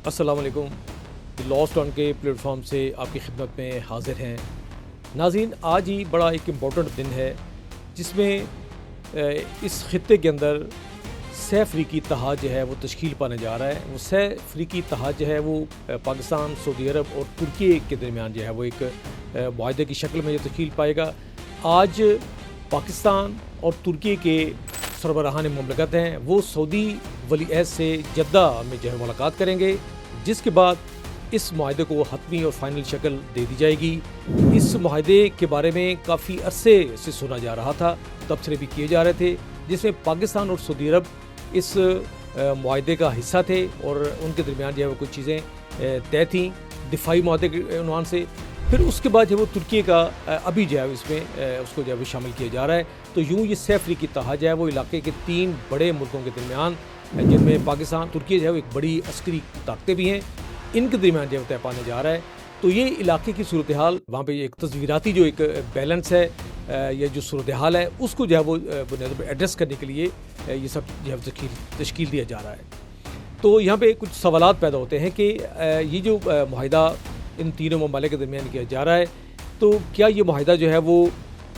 अस्सलाम वालेकुम। Lost on के प्लेटफॉर्म से आपकी खिदमत में हाज़िर हैं। नाज़रीन, आज ही बड़ा एक इम्पोर्टेंट दिन है जिसमें इस खित्ते के अंदर सह अफ्रीकी इत्तेहाद जो है वो तश्कील पाने जा रहा है। वो सह अफ्रीकी इत्तेहाद जो है वो पाकिस्तान, सऊदी अरब और तुर्की के दरमियान जो है वो एक मुआहदे की शक्ल में ये तश्कील पाएगा। आज पाकिस्तान और तुर्की के सरबराहान मुमलकत हैं वो सऊदी वली अहद से जद्दा में जो है मुलाकात करेंगे, जिसके बाद इस मुआहदे को हतमी और फाइनल शक्ल दे दी जाएगी। इस मुआहदे के बारे में काफ़ी अरसे से सुना जा रहा था, तबसरे भी किए जा रहे थे, जिसमें पाकिस्तान और सऊदी अरब इस मुआहदे का हिस्सा थे और उनके दरमियान जो है वो कुछ चीज़ें तय थीं दिफाई मुआहदे के उन्वान से। फिर उसके बाद जो वो तुर्की का अभी जो है इसमें उसको जो है शामिल किया जा रहा है। तो यूँ ये सह अफ्रीकी इत्तेहाद जो है वो इलाके के 3 बड़े मुल्कों के दरमियान, जिनमें पाकिस्तान, तुर्की जो है वो एक बड़ी अस्करी ताकतें भी हैं, इनके दरमियान जो है तय पाने जा रहा है। तो ये इलाके की सूरत हाल, वहाँ पे एक तस्वीराती जो एक बैलेंस है या जो सूरत हाल है उसको जो है वो बुनियाद पर एड्रेस करने के लिए ये सब जो है तश्कील दिया जा रहा है। तो यहाँ पे कुछ सवालात पैदा होते हैं कि ये जो मुआहदा इन तीनों ममालिक के दरमियान किया जा रहा है, तो क्या ये मुआहदा जो है वो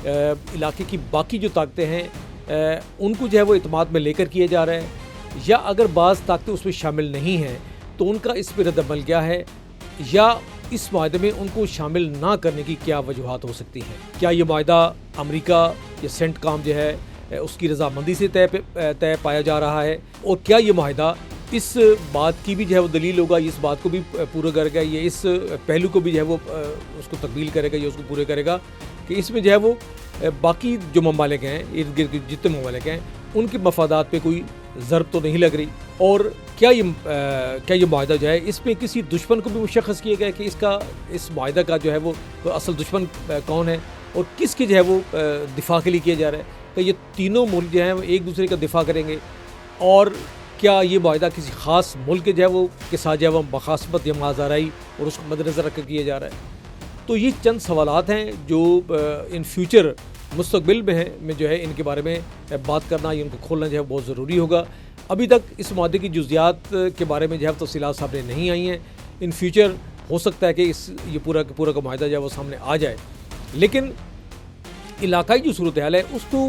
इलाके की बाकी जो ताकतें हैं उनको जो है वो इत्मीनान में लेकर किया जा रहा है, या अगर बाज़ ताकतें उसमें शामिल नहीं हैं तो उनका इस पर रद्द-ए-अमल क्या है, या इस मुआहदे में उनको शामिल ना करने की क्या वजूहात हो सकती हैं। क्या ये मुआहदा अमेरिका या सेंटकॉम जो है उसकी रजामंदी से तय पाया जा रहा है, और क्या ये मुआहदा इस बात की भी जो है वो दलील होगा, इस बात को भी पूरा करेगा, ये इस पहलू को भी जो है वो उसको तकमील करेगा या उसको पूरे करेगा कि इसमें जो है वो बाकी जो ममालिक हैं, इर्द गिर्द जितने ममालिक हैं, उनके मफादात पे कोई ज़रब तो नहीं लग रही। और क्या ये मुआहदा जो है इसमें किसी दुश्मन को भी मुशख़्ख़स किया गया कि इस मुआहदा का जो है वो असल दुश्मन कौन है और किसके जो है वो दिफा के लिए किया जा रहा है। तो ये तीनों मुल्क जो हैं वो एक दूसरे का दिफा करेंगे, और क्या ये मुआहदा किसी ख़ास मुल्क जो है वो के साथ जो है वो मखासमत या माज़ाराई और उसको मद्देनज़र रख कर किया जा रहा है। तो ये चंद सवालात हैं जो इन फ्यूचर मुस्तक़बिल में जो है इनके बारे में बात करना या इनको खोलना जो है बहुत ज़रूरी होगा। अभी तक इस मुआहदे की जुज़ियात के बारे में जो है तफ़सीलात सामने नहीं आई हैं। इन फ्यूचर हो सकता है कि ये पूरा का मुआहदा जो है वो सामने आ जाए, लेकिन इलाकाई जो सूरत हाल है उसको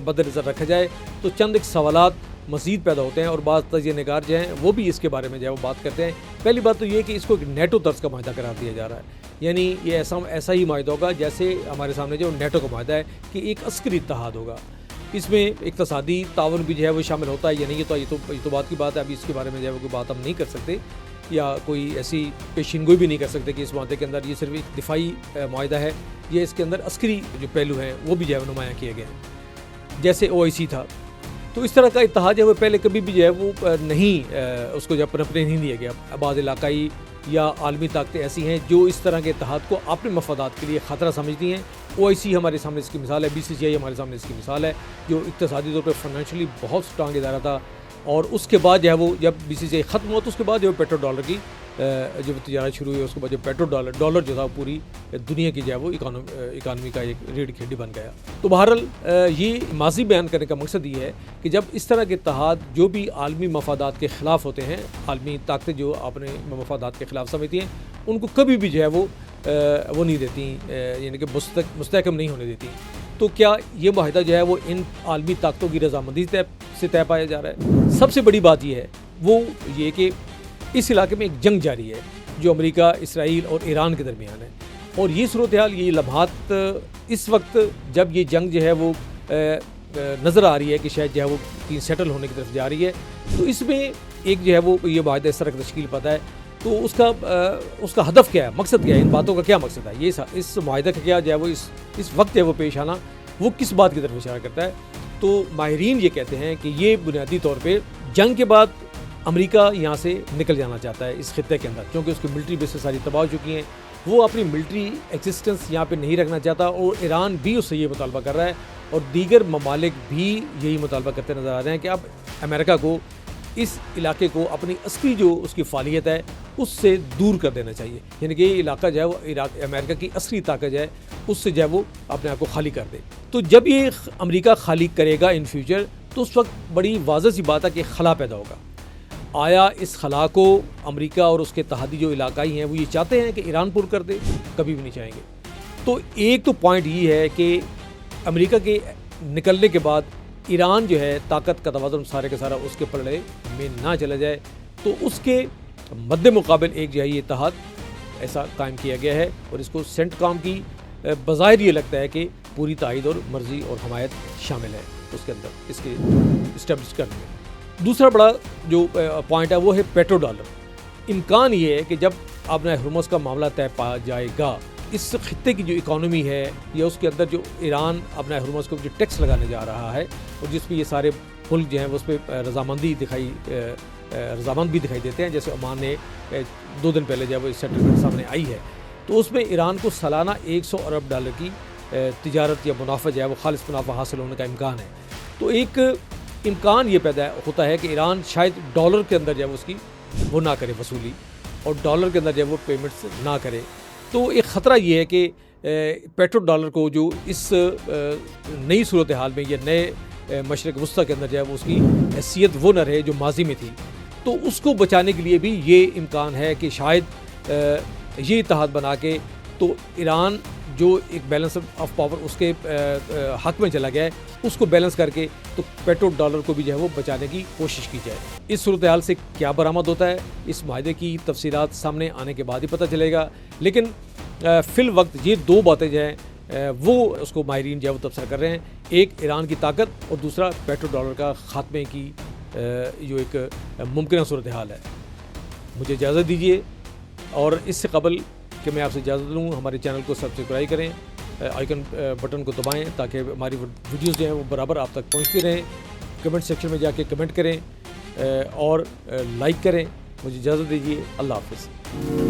मद्देनज़र रखा जाए तो चंद एक सवालात मज़ीद पैदा होते हैं, और बाज़ तजिया निगार जो हैं वो भी इसके बारे में जो है वो बात करते हैं। पहली बात तो ये कि इसको एक नेटो तर्ज का मुआहदा करार दिया जा रहा है, यानी ये ऐसा ही मुआहदा होगा जैसे हमारे सामने जो नेटो का मुआहदा है कि एक अस्करी इत्तेहाद होगा। इसमें इक़्तिसादी ताउन भी जो है वो शामिल होता है या नहीं, ये तो बात की बात है। अभी इसके बारे में जो है वो कोई बात हम नहीं कर सकते या कोई ऐसी पेशिनगोई भी नहीं कर सकते कि इस मुआहदे के अंदर ये सिर्फ एक दिफाई मुआहदा है, ये इसके अंदर अस्करी जो पहलू हैं वो भी जो है नुमायाँ किए गए हैं, जैसे OIC था। तो इस तरह का इत्तेहाद जो है वो पहले कभी भी जो है वो उसको जो पनपने नहीं दिया गया। बाज़ इलाकाई या आलमी ताकतें ऐसी हैं जो इस तरह के इत्तेहाद को अपने मफादात के लिए ख़तरा समझती हैं। OIC हमारे सामने इसकी मिसाल है, BCCI हमारे सामने इसकी मिसाल है, जो इक़्तिसादी तौर पर फाइनेंशियली बहुत स्ट्रांग इदारा था, और उसके बाद जो है वो जब BCCI ख़त्म हुआ तो उसके बाद जो पेट्रो डॉलर की जब तजारत शुरू हुई, उसके बाद जो पेट्रो डॉलर जो था पूरी दुनिया की जो है वो इकानमी का एक रीढ़ की हड्डी बन गया। तो बहरहाल ये माजी बयान करने का मकसद ये है कि जब इस तरह के इत्तेहाद जो भी आलमी मफादात के ख़िलाफ़ होते हैं, आलमी ताकतें जो अपने मफादात के ख़िलाफ़ समझती हैं, उनको कभी भी जो है वो नहीं देती, यानी कि मुस्तहकम नहीं होने देती। तो क्या ये मुआहदा जो है वो इन आलमी ताकतों की रजामंदी से तय पाया जा रहा है? सबसे बड़ी बात ये है वो ये कि इस इलाके में एक जंग जारी है जो अमेरिका, इसराइल और ईरान के दरमियान है, और ये सूरत हाल, ये लम्हात इस वक्त जब ये जंग जो है वो नज़र आ रही है कि शायद जो है वो कहीं सेटल होने की तरफ जा रही है, तो इसमें एक जो है वो ये मुआहदा इस तरह की तश्कील पाता है। तो उसका हदफ क्या है, मकसद क्या है, इन बातों का क्या मकसद है, ये इस मुआहदे का क्या जो है वो इस वक्त जो है वो पेश आना, वो किस बात की तरफ इशारा करता है। तो माहिरीन ये कहते हैं कि ये बुनियादी तौर पर जंग के बाद अमेरिका यहाँ से निकल जाना चाहता है इस खित्ते के अंदर, क्योंकि उसकी मिलिट्री बेसेस सारी तबाह हो चुकी हैं, वो अपनी मिलिट्री एग्जिस्टेंस यहाँ पे नहीं रखना चाहता, और ईरान भी उससे ये मुतालबा कर रहा है, और दीगर ममालिक भी यही मुतालबा करते नज़र आ रहे हैं कि अब अमेरिका को इस इलाके को अपनी असली जो उसकी फ़ालियत है उससे दूर कर देना चाहिए, यानी कि ये इलाका जो है वो अमेरिका की असली ताकत है उससे जो है वो अपने आप को खाली कर दे। तो जब ये अमेरिका खाली करेगा इन फ्यूचर, तो उस वक्त बड़ी वाज़ह सी बात है कि खला पैदा होगा। آیا اس خلا کو امریکہ اور اس کے اتحادی جو علاقائی ہیں وہ یہ چاہتے ہیں کہ ایران پر کر دے؟ کبھی بھی نہیں چاہیں گے۔ تو ایک تو پوائنٹ یہ ہے کہ امریکہ کے نکلنے کے بعد ایران جو ہے طاقت کا توازن سارے کا سارا اس کے پلڑے میں نہ چلا جائے، تو اس کے مد مقابل ایک جو ہے یہ اتحاد ایسا قائم کیا گیا ہے، اور اس کو سینٹ کام کی بظاہر یہ لگتا ہے کہ پوری تائید اور مرضی اور حمایت شامل ہے اس کے اندر، اس کے اسٹیبلش کرنے میں۔ دوسرا بڑا جو پوائنٹ ہے وہ ہے پیٹرو ڈالر۔ امکان یہ ہے کہ جب آبنائے ہرمز کا معاملہ طے پا جائے گا، اس خطے کی جو اکانومی ہے یا اس کے اندر جو ایران آبنائے ہرمز کو جو ٹیکس لگانے جا رہا ہے، اور جس میں یہ سارے ملک جو ہیں وہ اس پہ رضامند بھی دکھائی دیتے ہیں، جیسے عمان نے 2 دن پہلے جب وہ سیٹلمنٹ سامنے آئی ہے، تو اس میں ایران کو سالانہ $100 ارب کی تجارت یا منافع جو ہے وہ خالص منافع حاصل ہونے کا امکان ہے۔ تو ایک امکان یہ پیدا ہوتا ہے کہ ایران شاید ڈالر کے اندر جو ہے اس کی وہ نہ کرے وصولی، اور ڈالر کے اندر جو ہے وہ پیمنٹس نہ کرے۔ تو ایک خطرہ یہ ہے کہ پیٹرو ڈالر کو جو اس نئی صورتحال میں یا نئے مشرق وسطیٰ کے اندر جو ہے وہ اس کی حیثیت وہ نہ رہے جو ماضی میں تھی، تو اس کو بچانے کے لیے بھی یہ امکان ہے کہ شاید یہ اتحاد بنا کے تو ایران جو ایک بیلنس آف پاور اس کے حق میں چلا گیا ہے، اس کو بیلنس کر کے تو پیٹرو ڈالر کو بھی جو ہے وہ بچانے کی کوشش کی جائے۔ اس صورتحال سے کیا برآمد ہوتا ہے، اس معاہدے کی تفصیلات سامنے آنے کے بعد ہی پتہ چلے گا، لیکن فی الوقت یہ 2 باتیں جو ہیں وہ اس کو ماہرین جو ہے وہ تبصرہ کر رہے ہیں، ایک ایران کی طاقت اور دوسرا پیٹرو ڈالر کا خاتمے کی جو ایک ممکنہ صورتحال ہے۔ مجھے اجازت دیجیے، اور اس سے قبل کہ میں آپ سے اجازت لوں، ہمارے چینل کو سبسکرائب کریں، آئیکن بٹن کو دبائیں تاکہ ہماری ویڈیوز جو ہیں وہ برابر آپ تک پہنچتی رہیں۔ کمنٹ سیکشن میں جا کے کمنٹ کریں اور لائک کریں۔ مجھے اجازت دیجیے، اللہ حافظ۔